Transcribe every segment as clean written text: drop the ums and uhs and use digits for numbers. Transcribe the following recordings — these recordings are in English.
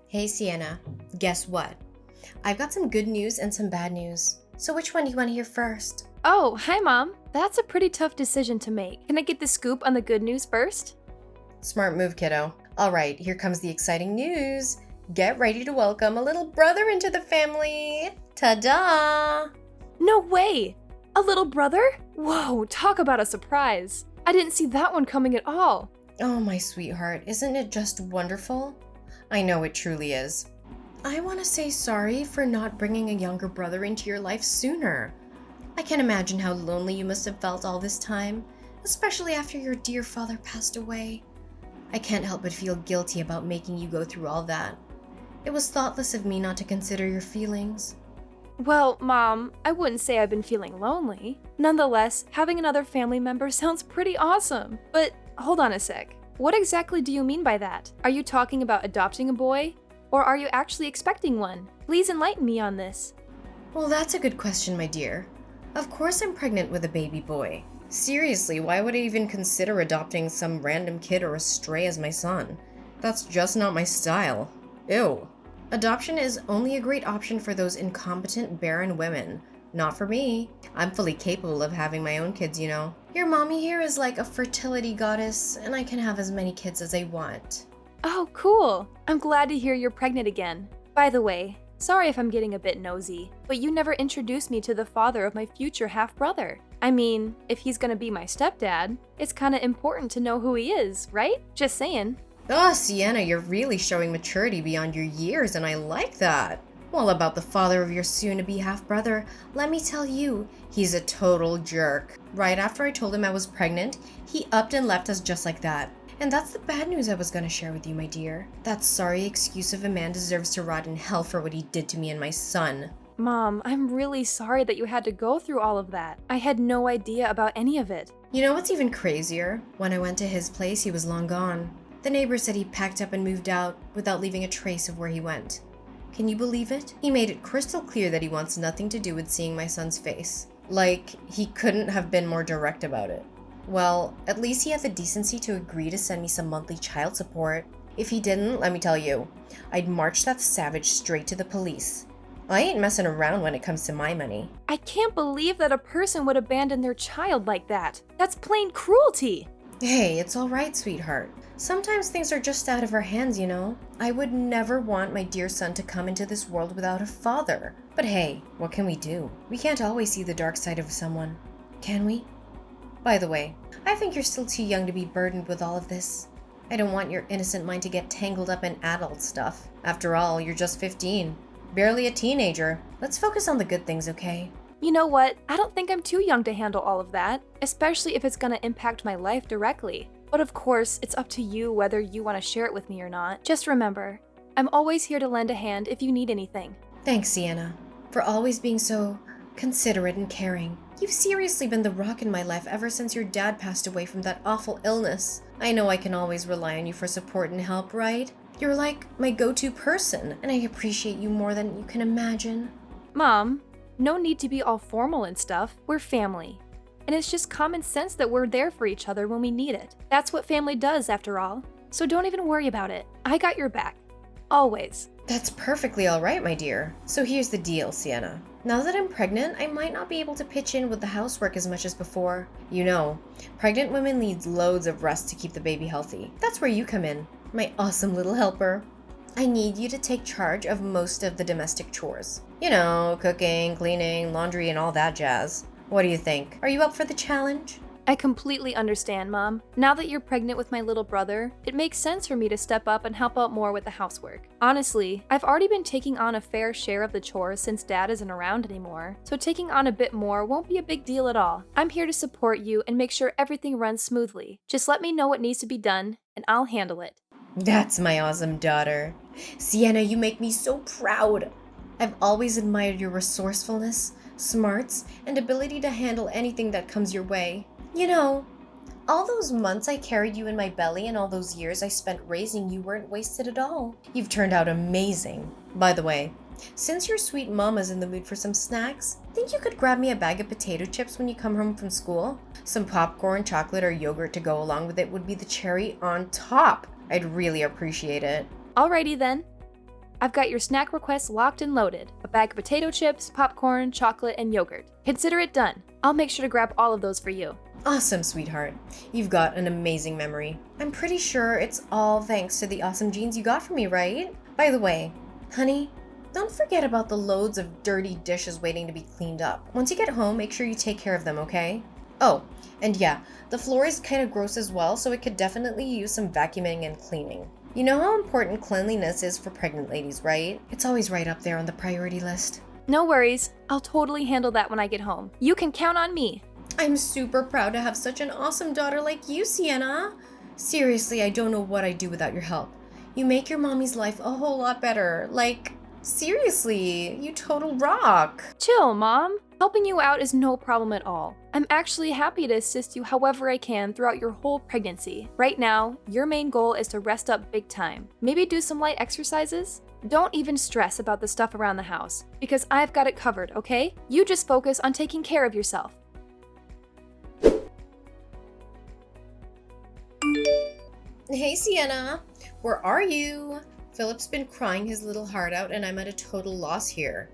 Hey Sienna, guess what? I've got some good news and some bad news. So which one do you want to hear first? Oh, hi, Mom. That's a pretty tough decision to make. Can I get the scoop on the good news first? Smart move, kiddo. All right, here comes the exciting news. Get ready to welcome a little brother into the family. Ta-da! No way! A little brother? Whoa, talk about a surprise. I didn't see that one coming at all. Oh, my sweetheart, isn't it just wonderful? I know it truly is. I want to say sorry for not bringing a younger brother into your life sooner. I can imagine how lonely you must have felt all this time, especially after your dear father passed away. I can't help but feel guilty about making you go through all that. It was thoughtless of me not to consider your feelings. Well, Mom, I wouldn't say I've been feeling lonely. Nonetheless, having another family member sounds pretty awesome. But hold on a sec. What exactly do you mean by that? Are you talking about adopting a boy? Or are you actually expecting one? Please enlighten me on this. Well, that's a good question, my dear. Of course I'm pregnant with a baby boy. Seriously, why would I even consider adopting some random kid or a stray as my son? That's just not my style. Ew. Adoption is only a great option for those incompetent, barren women. Not for me. I'm fully capable of having my own kids, you know. Your mommy here is like a fertility goddess, and I can have as many kids as I want. Oh, cool. I'm glad to hear you're pregnant again. By the way, sorry if I'm getting a bit nosy, but you never introduced me to the father of my future half-brother. I mean, if he's gonna be my stepdad, it's kinda important to know who he is, right? Just saying. Oh, Sienna, you're really showing maturity beyond your years, and I like that. Well, about the father of your soon-to-be half-brother, let me tell you, he's a total jerk. Right after I told him I was pregnant, he upped and left us just like that. And that's the bad news I was going to share with you, my dear. That sorry excuse of a man deserves to rot in hell for what he did to me and my son. Mom, I'm really sorry that you had to go through all of that. I had no idea about any of it. You know what's even crazier? When I went to his place, he was long gone. The neighbor said he packed up and moved out without leaving a trace of where he went. Can you believe it? He made it crystal clear that he wants nothing to do with seeing my son's face. Like, he couldn't have been more direct about it. Well, at least he had the decency to agree to send me some monthly child support. If he didn't, let me tell you, I'd march that savage straight to the police. I ain't messing around when it comes to my money. I can't believe that a person would abandon their child like that. That's plain cruelty. Hey, it's all right, sweetheart. Sometimes things are just out of our hands, you know? I would never want my dear son to come into this world without a father. But hey, what can we do? We can't always see the dark side of someone, can we? By the way, I think you're still too young to be burdened with all of this. I don't want your innocent mind to get tangled up in adult stuff. After all, you're just 15. Barely a teenager. Let's focus on the good things, okay? You know what? I don't think I'm too young to handle all of that, especially if it's gonna impact my life directly. But of course, it's up to you whether you want to share it with me or not. Just remember, I'm always here to lend a hand if you need anything. Thanks, Sienna, for always being so considerate and caring. You've seriously been the rock in my life ever since your dad passed away from that awful illness. I know I can always rely on you for support and help, right? You're like my go-to person, and I appreciate you more than you can imagine. Mom, no need to be all formal and stuff. We're family. And it's just common sense that we're there for each other when we need it. That's what family does, after all. So don't even worry about it. I got your back. Always. That's perfectly all right, my dear. So here's the deal, Sienna. Now that I'm pregnant, I might not be able to pitch in with the housework as much as before. You know, pregnant women need loads of rest to keep the baby healthy. That's where you come in, my awesome little helper. I need you to take charge of most of the domestic chores. You know, cooking, cleaning, laundry, and all that jazz. What do you think? Are you up for the challenge? I completely understand, Mom. Now that you're pregnant with my little brother, it makes sense for me to step up and help out more with the housework. Honestly, I've already been taking on a fair share of the chores since Dad isn't around anymore, so taking on a bit more won't be a big deal at all. I'm here to support you and make sure everything runs smoothly. Just let me know what needs to be done, and I'll handle it. That's my awesome daughter. Sienna, you make me so proud. I've always admired your resourcefulness, smarts, and ability to handle anything that comes your way. You know, all those months I carried you in my belly and all those years I spent raising you weren't wasted at all. You've turned out amazing. By the way, since your sweet mama's in the mood for some snacks, think you could grab me a bag of potato chips when you come home from school? Some popcorn, chocolate, or yogurt to go along with it would be the cherry on top. I'd really appreciate it. Alrighty then. I've got your snack requests locked and loaded. A bag of potato chips, popcorn, chocolate, and yogurt. Consider it done. I'll make sure to grab all of those for you. Awesome, sweetheart. You've got an amazing memory. I'm pretty sure it's all thanks to the awesome genes you got from me, right? By the way, honey, don't forget about the loads of dirty dishes waiting to be cleaned up. Once you get home, make sure you take care of them, okay? Oh, and yeah, the floor is kind of gross as well, so it could definitely use some vacuuming and cleaning. You know how important cleanliness is for pregnant ladies, right? It's always right up there on the priority list. No worries. I'll totally handle that when I get home. You can count on me. I'm super proud to have such an awesome daughter like you, Sienna. Seriously, I don't know what I'd do without your help. You make your mommy's life a whole lot better. Like, seriously, you total rock. Chill, Mom. Helping you out is no problem at all. I'm actually happy to assist you however I can throughout your whole pregnancy. Right now, your main goal is to rest up big time. Maybe do some light exercises? Don't even stress about the stuff around the house, because I've got it covered, okay? You just focus on taking care of yourself. Hey, Sienna. Where are you? Philip's been crying his little heart out and I'm at a total loss here.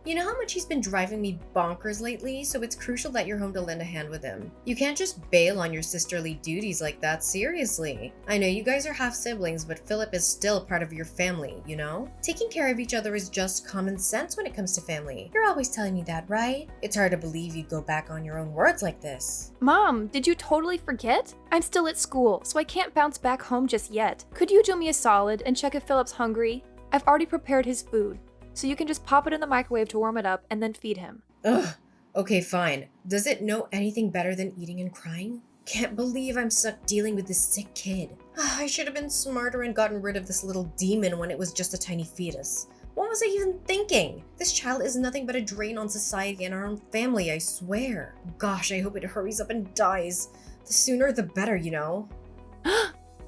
You know how much he's been driving me bonkers lately, so it's crucial that you're home to lend a hand with him. You can't just bail on your sisterly duties like that, seriously. I know you guys are half siblings, but Philip is still part of your family, you know? Taking care of each other is just common sense when it comes to family. You're always telling me that, right? It's hard to believe you'd go back on your own words like this. Mom, did you totally forget? I'm still at school, so I can't bounce back home just yet. Could you do me a solid and check if Philip's hungry? I've already prepared his food, so you can just pop it in the microwave to warm it up and then feed him. Ugh. Okay, fine. Does it know anything better than eating and crying? Can't believe I'm stuck dealing with this sick kid. I should have been smarter and gotten rid of this little demon when it was just a tiny fetus. What was I even thinking? This child is nothing but a drain on society and our own family, I swear. Gosh, I hope it hurries up and dies. The sooner the better, you know?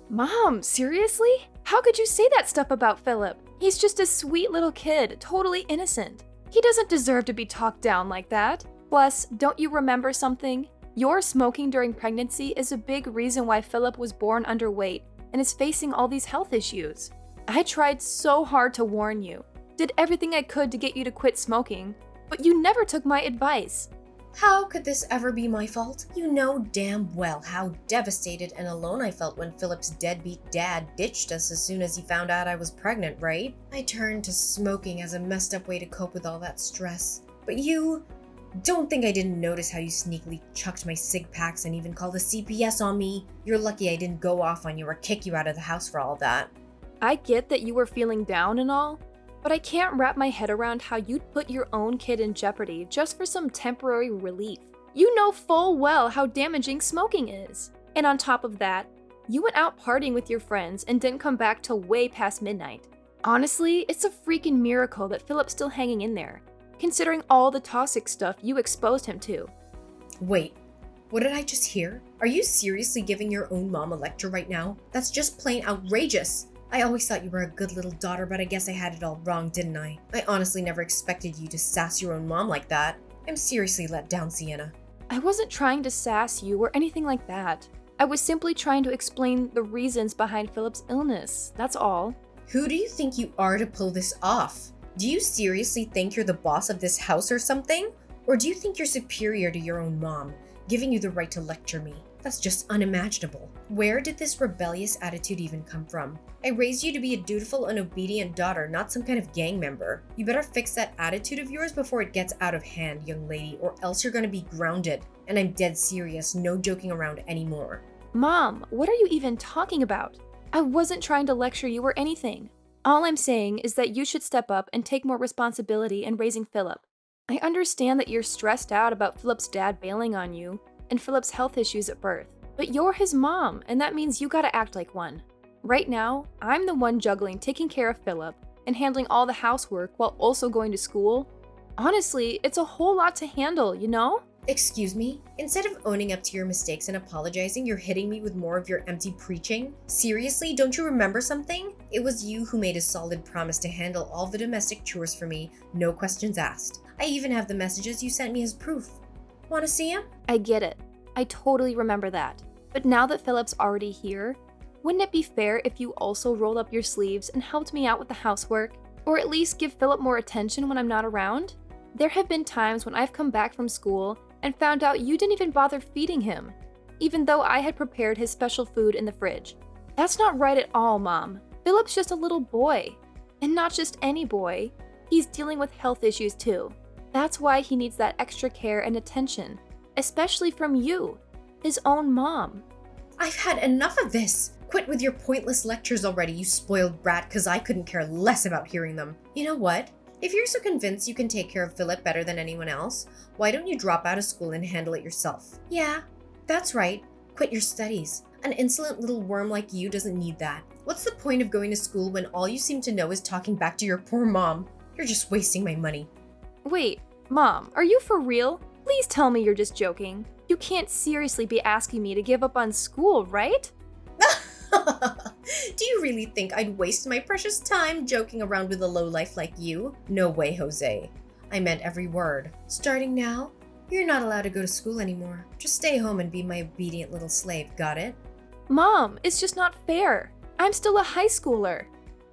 Mom, seriously? How could you say that stuff about Philip? He's just a sweet little kid, totally innocent. He doesn't deserve to be talked down like that. Plus, don't you remember something? Your smoking during pregnancy is a big reason why Philip was born underweight and is facing all these health issues. I tried so hard to warn you, did everything I could to get you to quit smoking, but you never took my advice. How could this ever be my fault? You know damn well how devastated and alone I felt when Philip's deadbeat dad ditched us as soon as he found out I was pregnant, right? I turned to smoking as a messed up way to cope with all that stress. But you don't think I didn't notice how you sneakily chucked my cig packs and even called the CPS on me. You're lucky I didn't go off on you or kick you out of the house for all that. I get that you were feeling down and all, but I can't wrap my head around how you'd put your own kid in jeopardy just for some temporary relief. You know full well how damaging smoking is. And on top of that, you went out partying with your friends and didn't come back till way past midnight. Honestly, it's a freaking miracle that Philip's still hanging in there, considering all the toxic stuff you exposed him to. Wait, what did I just hear? Are you seriously giving your own mom a lecture right now? That's just plain outrageous. I always thought you were a good little daughter, but I guess I had it all wrong, didn't I? I honestly never expected you to sass your own mom like that. I'm seriously let down, Sienna. I wasn't trying to sass you or anything like that. I was simply trying to explain the reasons behind Philip's illness, that's all. Who do you think you are to pull this off? Do you seriously think you're the boss of this house or something? Or do you think you're superior to your own mom, giving you the right to lecture me? That's just unimaginable. Where did this rebellious attitude even come from? I raised you to be a dutiful and obedient daughter, not some kind of gang member. You better fix that attitude of yours before it gets out of hand, young lady, or else you're gonna be grounded. And I'm dead serious, no joking around anymore. Mom, what are you even talking about? I wasn't trying to lecture you or anything. All I'm saying is that you should step up and take more responsibility in raising Philip. I understand that you're stressed out about Philip's dad bailing on you and Philip's health issues at birth, but you're his mom, and that means you gotta act like one. Right now, I'm the one juggling taking care of Philip and handling all the housework while also going to school. Honestly, it's a whole lot to handle, you know? Excuse me? Instead of owning up to your mistakes and apologizing, you're hitting me with more of your empty preaching? Seriously, don't you remember something? It was you who made a solid promise to handle all the domestic chores for me, no questions asked. I even have the messages you sent me as proof. Want to see them? I get it. I totally remember that. But now that Philip's already here, wouldn't it be fair if you also rolled up your sleeves and helped me out with the housework? Or at least give Philip more attention when I'm not around? There have been times when I've come back from school and found out you didn't even bother feeding him, even though I had prepared his special food in the fridge. That's not right at all, Mom. Philip's just a little boy. And not just any boy. He's dealing with health issues too. That's why he needs that extra care and attention, especially from you, his own mom. I've had enough of this. Quit with your pointless lectures already, you spoiled brat, because I couldn't care less about hearing them. You know what? If you're so convinced you can take care of Philip better than anyone else, why don't you drop out of school and handle it yourself? Yeah, that's right. Quit your studies. An insolent little worm like you doesn't need that. What's the point of going to school when all you seem to know is talking back to your poor mom? You're just wasting my money. Wait, Mom, are you for real? Please tell me you're just joking. You can't seriously be asking me to give up on school, right? Do you really think I'd waste my precious time joking around with a lowlife like you? No way, Jose. I meant every word. Starting now, you're not allowed to go to school anymore. Just stay home and be my obedient little slave, got it? Mom, it's just not fair. I'm still a high schooler.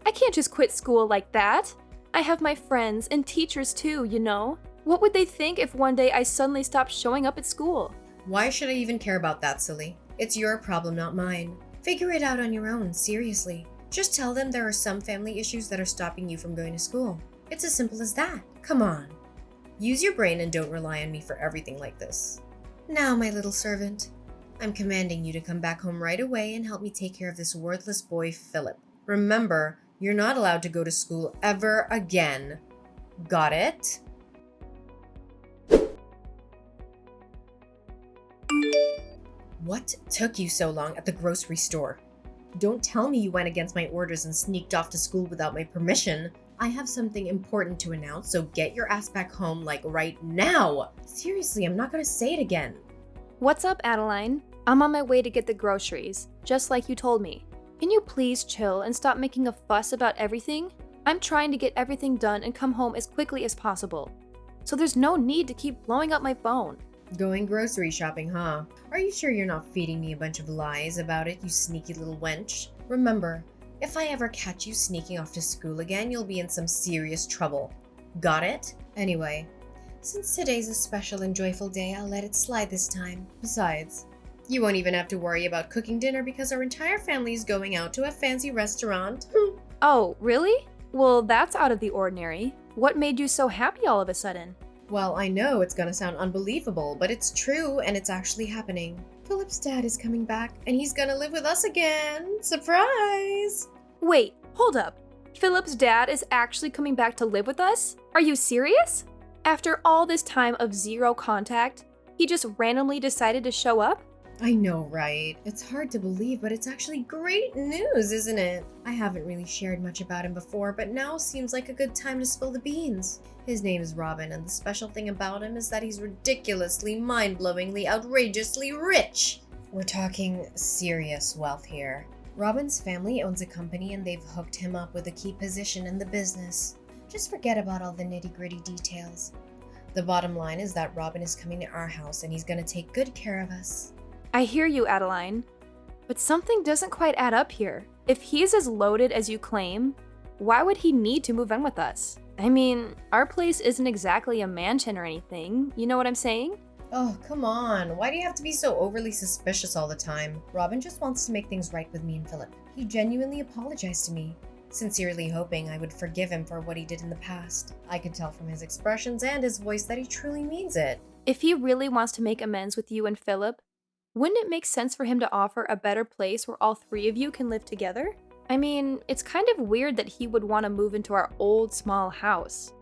I can't just quit school like that. I have my friends and teachers too, you know? What would they think if one day I suddenly stopped showing up at school? Why should I even care about that, silly? It's your problem, not mine. Figure it out on your own, seriously. Just tell them there are some family issues that are stopping you from going to school. It's as simple as that. Come on. Use your brain and don't rely on me for everything like this. Now, my little servant, I'm commanding you to come back home right away and help me take care of this worthless boy, Philip. Remember, you're not allowed to go to school ever again. Got it? What took you so long at the grocery store? Don't tell me you went against my orders and sneaked off to school without my permission. I have something important to announce, so get your ass back home, like right now. Seriously, I'm not gonna say it again. What's up, Adeline? I'm on my way to get the groceries, just like you told me. Can you please chill and stop making a fuss about everything? I'm trying to get everything done and come home as quickly as possible. So there's no need to keep blowing up my phone. Going grocery shopping, huh? Are you sure you're not feeding me a bunch of lies about it, you sneaky little wench? Remember, if I ever catch you sneaking off to school again, you'll be in some serious trouble. Got it? Anyway, since today's a special and joyful day, I'll let it slide this time. Besides, you won't even have to worry about cooking dinner because our entire family is going out to a fancy restaurant. Oh, really? Well, that's out of the ordinary. What made you so happy all of a sudden? Well, I know it's gonna sound unbelievable, but it's true and it's actually happening. Philip's dad is coming back and he's gonna live with us again. Surprise! Wait, hold up. Philip's dad is actually coming back to live with us? Are you serious? After all this time of zero contact, he just randomly decided to show up? I know, right? It's hard to believe, but it's actually great news, isn't it? I haven't really shared much about him before, but now seems like a good time to spill the beans. His name is Robin, and the special thing about him is that he's ridiculously, mind-blowingly, outrageously rich. We're talking serious wealth here. Robin's family owns a company and they've hooked him up with a key position in the business. Just forget about all the nitty-gritty details. The bottom line is that Robin is coming to our house and he's gonna take good care of us. I hear you, Adeline. But something doesn't quite add up here. If he's as loaded as you claim, why would he need to move in with us? I mean, our place isn't exactly a mansion or anything, you know what I'm saying? Oh, come on. Why do you have to be so overly suspicious all the time? Robin just wants to make things right with me and Philip. He genuinely apologized to me, sincerely hoping I would forgive him for what he did in the past. I could tell from his expressions and his voice that he truly means it. If he really wants to make amends with you and Philip, wouldn't it make sense for him to offer a better place where all three of you can live together? I mean, it's kind of weird that he would want to move into our old small house.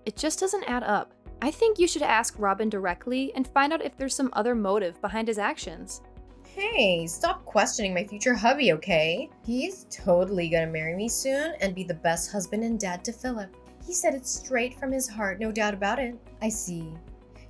It just doesn't add up. I think you should ask Robin directly and find out if there's some other motive behind his actions. Hey, stop questioning my future hubby, okay? He's totally gonna marry me soon and be the best husband and dad to Philip. He said it straight from his heart, no doubt about it. I see.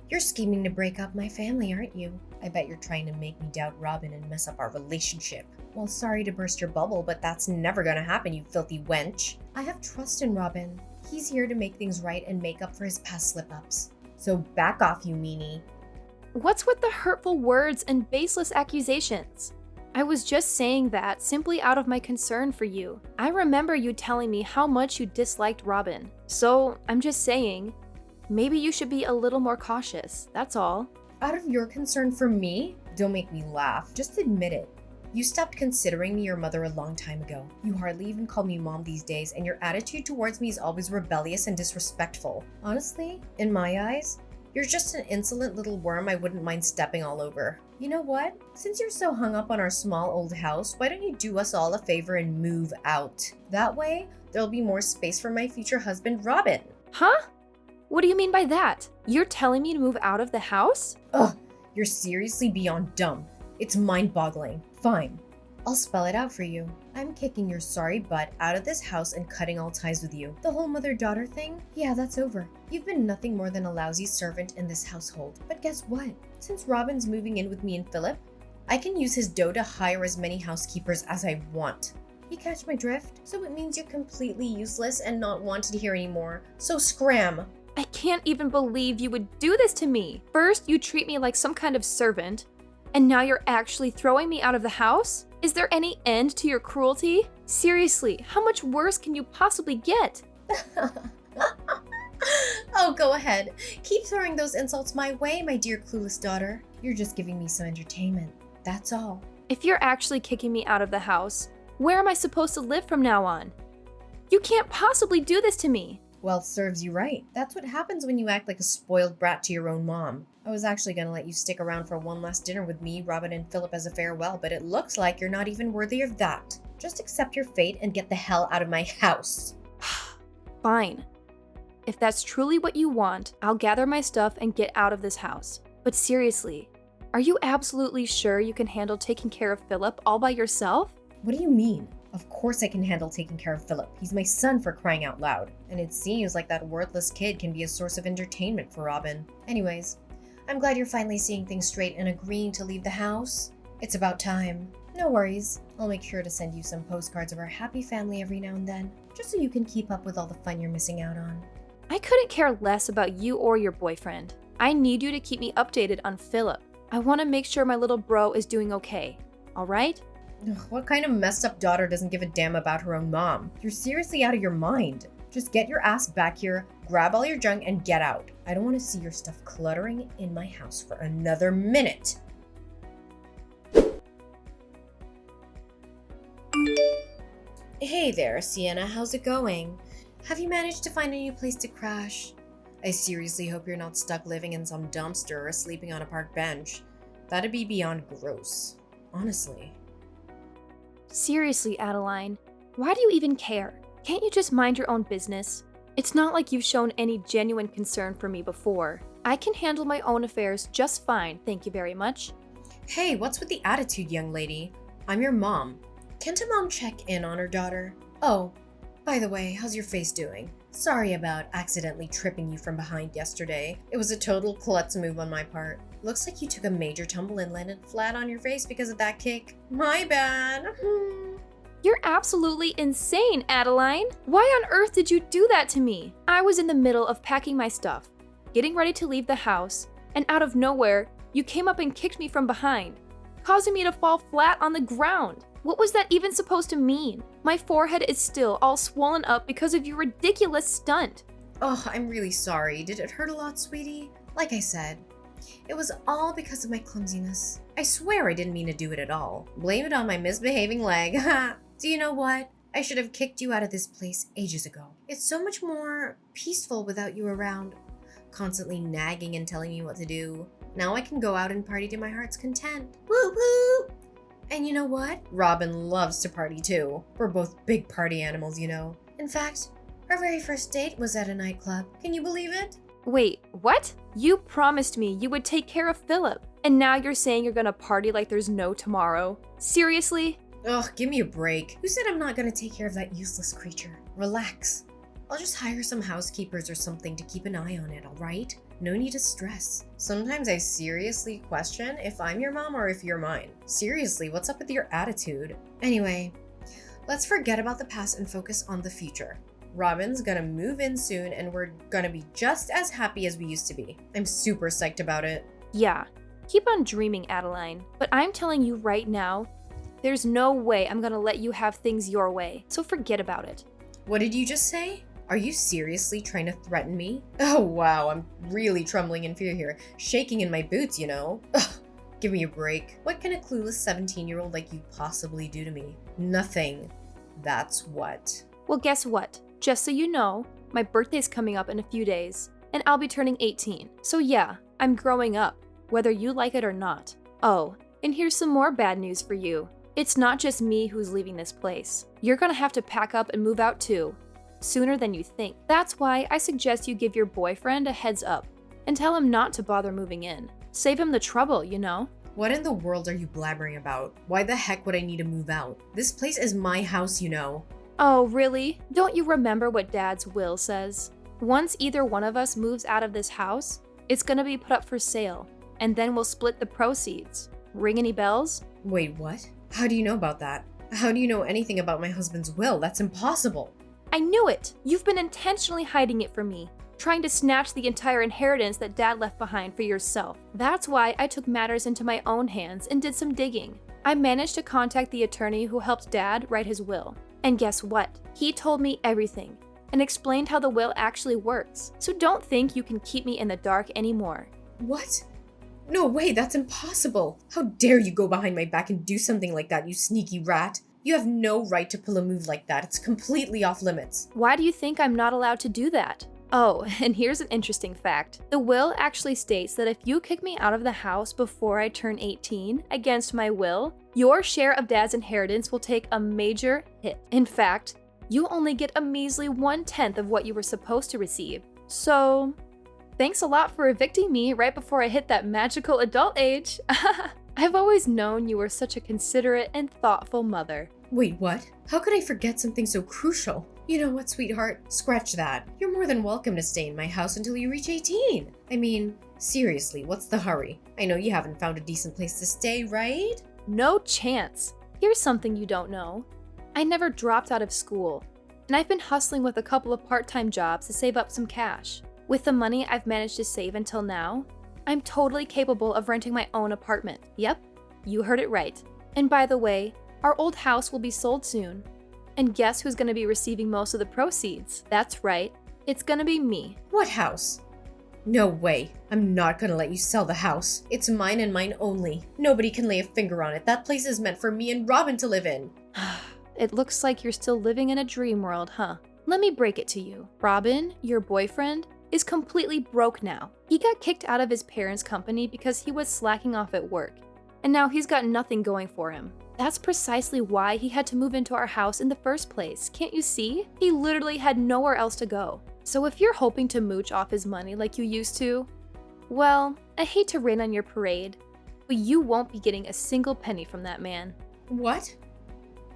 You're scheming to break up my family, aren't you? I bet you're trying to make me doubt Robin and mess up our relationship. Well, sorry to burst your bubble, but that's never gonna happen, you filthy wench. I have trust in Robin. He's here to make things right and make up for his past slip-ups. So back off, you meanie. What's with the hurtful words and baseless accusations? I was just saying that simply out of my concern for you. I remember you telling me how much you disliked Robin. So I'm just saying, maybe you should be a little more cautious, that's all. Out of your concern for me? Don't make me laugh. Just admit it. You stopped considering me your mother a long time ago. You hardly even call me mom these days, and your attitude towards me is always rebellious and disrespectful. Honestly, in my eyes, you're just an insolent little worm I wouldn't mind stepping all over. You know what? Since you're so hung up on our small old house, why don't you do us all a favor and move out? That way, there'll be more space for my future husband, Robin. Huh? What do you mean by that? You're telling me to move out of the house? Ugh, you're seriously beyond dumb. It's mind-boggling. Fine. I'll spell it out for you. I'm kicking your sorry butt out of this house and cutting all ties with you. The whole mother-daughter thing? Yeah, that's over. You've been nothing more than a lousy servant in this household. But guess what? Since Robin's moving in with me and Philip, I can use his dough to hire as many housekeepers as I want. You catch my drift? So it means you're completely useless and not wanted here anymore. So scram! I can't even believe you would do this to me. First, you treat me like some kind of servant, and now you're actually throwing me out of the house? Is there any end to your cruelty? Seriously, how much worse can you possibly get? Oh, go ahead. Keep throwing those insults my way, my dear clueless daughter. You're just giving me some entertainment. That's all. If you're actually kicking me out of the house, where am I supposed to live from now on? You can't possibly do this to me. Well, serves you right. That's what happens when you act like a spoiled brat to your own mom. I was actually gonna let you stick around for one last dinner with me, Robin, and Philip as a farewell, but it looks like you're not even worthy of that. Just accept your fate and get the hell out of my house. Fine. If that's truly what you want, I'll gather my stuff and get out of this house. But seriously, are you absolutely sure you can handle taking care of Philip all by yourself? What do you mean? Of course I can handle taking care of Philip. He's my son, for crying out loud. And it seems like that worthless kid can be a source of entertainment for Robin. Anyways, I'm glad you're finally seeing things straight and agreeing to leave the house. It's about time. No worries. I'll make sure to send you some postcards of our happy family every now and then, just so you can keep up with all the fun you're missing out on. I couldn't care less about you or your boyfriend. I need you to keep me updated on Philip. I want to make sure my little bro is doing okay. All right? Ugh, what kind of messed up daughter doesn't give a damn about her own mom? You're seriously out of your mind. Just get your ass back here, grab all your junk, and get out. I don't want to see your stuff cluttering in my house for another minute. Hey there, Sienna. How's it going? Have you managed to find a new place to crash? I seriously hope you're not stuck living in some dumpster or sleeping on a park bench. That'd be beyond gross. Honestly. Seriously, Adeline, why do you even care? Can't you just mind your own business? It's not like you've shown any genuine concern for me before. I can handle my own affairs just fine, thank you very much. Hey, what's with the attitude, young lady? I'm your mom. Can't a mom check in on her daughter? Oh, by the way, how's your face doing? Sorry about accidentally tripping you from behind yesterday. It was a total klutz move on my part. Looks like you took a major tumble and landed flat on your face because of that kick. My bad. You're absolutely insane, Adeline. Why on earth did you do that to me? I was in the middle of packing my stuff, getting ready to leave the house, and out of nowhere, you came up and kicked me from behind, causing me to fall flat on the ground. What was that even supposed to mean? My forehead is still all swollen up because of your ridiculous stunt. Oh, I'm really sorry. Did it hurt a lot, sweetie? Like I said, it was all because of my clumsiness. I swear I didn't mean to do it at all. Blame it on my misbehaving leg. Do you know what? I should have kicked you out of this place ages ago. It's so much more peaceful without you around, constantly nagging and telling me what to do. Now I can go out and party to my heart's content. Woo woo! And you know what? Robin loves to party too. We're both big party animals, you know. In fact, our very first date was at a nightclub. Can you believe it? Wait, what? You promised me you would take care of Philip, and now you're saying you're gonna party like there's no tomorrow? Seriously? Ugh, give me a break. Who said I'm not gonna take care of that useless creature? Relax. I'll just hire some housekeepers or something to keep an eye on it, alright? No need to stress. Sometimes I seriously question if I'm your mom or if you're mine. Seriously, what's up with your attitude? Anyway, let's forget about the past and focus on the future. Robin's gonna move in soon and we're gonna be just as happy as we used to be. I'm super psyched about it. Yeah, keep on dreaming, Adeline. But I'm telling you right now, There's no way I'm gonna let you have things your way, so forget about it. What did you just say? Are you seriously trying to threaten me? Oh wow, I'm really trembling in fear here. Shaking in my boots, you know? Ugh, give me a break. What can a clueless 17-year-old like you possibly do to me? Nothing. That's what. Well, guess what? Just so you know, my birthday's coming up in a few days, and I'll be turning 18. So yeah, I'm growing up, whether you like it or not. Oh, and here's some more bad news for you. It's not just me who's leaving this place. You're gonna have to pack up and move out too, sooner than you think. That's why I suggest you give your boyfriend a heads up and tell him not to bother moving in. Save him the trouble, you know? What in the world are you blabbering about? Why the heck would I need to move out? This place is my house, you know. Oh, really? Don't you remember what Dad's will says? Once either one of us moves out of this house, it's gonna be put up for sale, and then we'll split the proceeds. Ring any bells? Wait, what? How do you know about that? How do you know anything about my husband's will? That's impossible. I knew it! You've been intentionally hiding it from me, trying to snatch the entire inheritance that Dad left behind for yourself. That's why I took matters into my own hands and did some digging. I managed to contact the attorney who helped Dad write his will. And guess what? He told me everything and explained how the will actually works. So don't think you can keep me in the dark anymore. What? No way, that's impossible. How dare you go behind my back and do something like that, you sneaky rat. You have no right to pull a move like that. It's completely off limits. Why do you think I'm not allowed to do that? Oh, and here's an interesting fact. The will actually states that if you kick me out of the house before I turn 18, against my will, your share of Dad's inheritance will take a major hit. In fact, you only get a measly 1/10 of what you were supposed to receive. So, thanks a lot for evicting me right before I hit that magical adult age. I've always known you were such a considerate and thoughtful mother. Wait, what? How could I forget something so crucial? You know what, sweetheart? Scratch that. You're more than welcome to stay in my house until you reach 18. I mean, seriously, what's the hurry? I know you haven't found a decent place to stay, right? No chance. Here's something you don't know. I never dropped out of school, and I've been hustling with a couple of part-time jobs to save up some cash. With the money I've managed to save until now, I'm totally capable of renting my own apartment. Yep, you heard it right. And by the way, our old house will be sold soon. And guess who's gonna be receiving most of the proceeds? That's right, it's gonna be me. What house? No way. I'm not gonna let you sell the house. It's mine and mine only. Nobody can lay a finger on it. That place is meant for me and Robin to live in. It looks like you're still living in a dream world, huh? Let me break it to you. Robin, your boyfriend, is completely broke now. He got kicked out of his parents' company because he was slacking off at work, and now he's got nothing going for him. That's precisely why he had to move into our house in the first place. Can't you see? He literally had nowhere else to go. So if you're hoping to mooch off his money like you used to, well, I hate to rain on your parade, but you won't be getting a single penny from that man. What?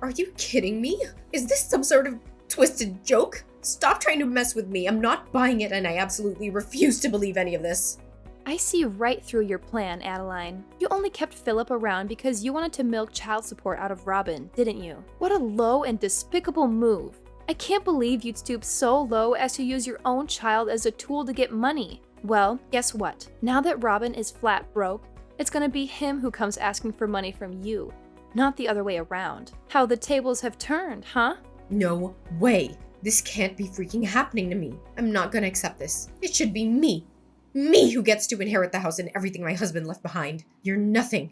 Are you kidding me? Is this some sort of twisted joke? Stop trying to mess with me. I'm not buying it, and I absolutely refuse to believe any of this. I see right through your plan, Adeline. You only kept Philip around because you wanted to milk child support out of Robin, didn't you? What a low and despicable move. I can't believe you'd stoop so low as to use your own child as a tool to get money. Well, guess what? Now that Robin is flat broke, it's gonna be him who comes asking for money from you, not the other way around. How the tables have turned, huh? No way. This can't be freaking happening to me. I'm not gonna accept this. It should be me. Me who gets to inherit the house and everything my husband left behind. You're nothing.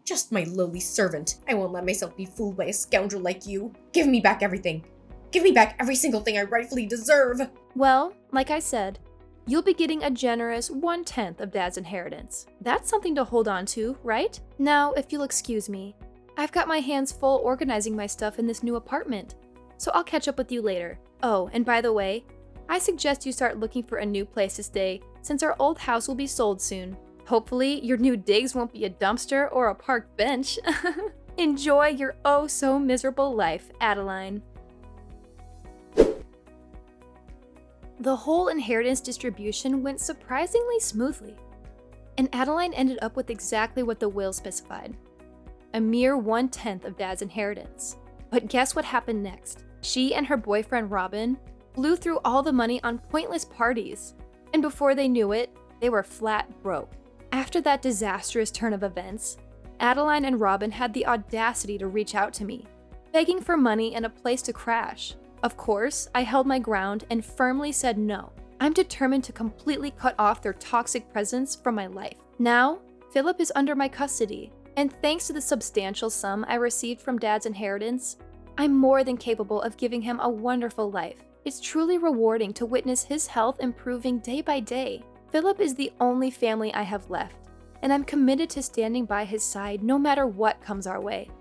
Just my lowly servant. I won't let myself be fooled by a scoundrel like you. Give me back everything. Give me back every single thing I rightfully deserve. Well, like I said, you'll be getting a generous 1/10 of Dad's inheritance. That's something to hold on to, right? Now, if you'll excuse me, I've got my hands full organizing my stuff in this new apartment, so I'll catch up with you later. Oh, and by the way, I suggest you start looking for a new place to stay since our old house will be sold soon. Hopefully, your new digs won't be a dumpster or a park bench. Enjoy your oh so miserable life, Adeline. The whole inheritance distribution went surprisingly smoothly, and Adeline ended up with exactly what the will specified. A mere 1/10 of Dad's inheritance. But guess what happened next? She and her boyfriend Robin blew through all the money on pointless parties, and before they knew it, they were flat broke. After that disastrous turn of events, Adeline and Robin had the audacity to reach out to me, begging for money and a place to crash. Of course, I held my ground and firmly said no. I'm determined to completely cut off their toxic presence from my life. Now, Philip is under my custody, and thanks to the substantial sum I received from Dad's inheritance, I'm more than capable of giving him a wonderful life. It's truly rewarding to witness his health improving day by day. Philip is the only family I have left, and I'm committed to standing by his side no matter what comes our way.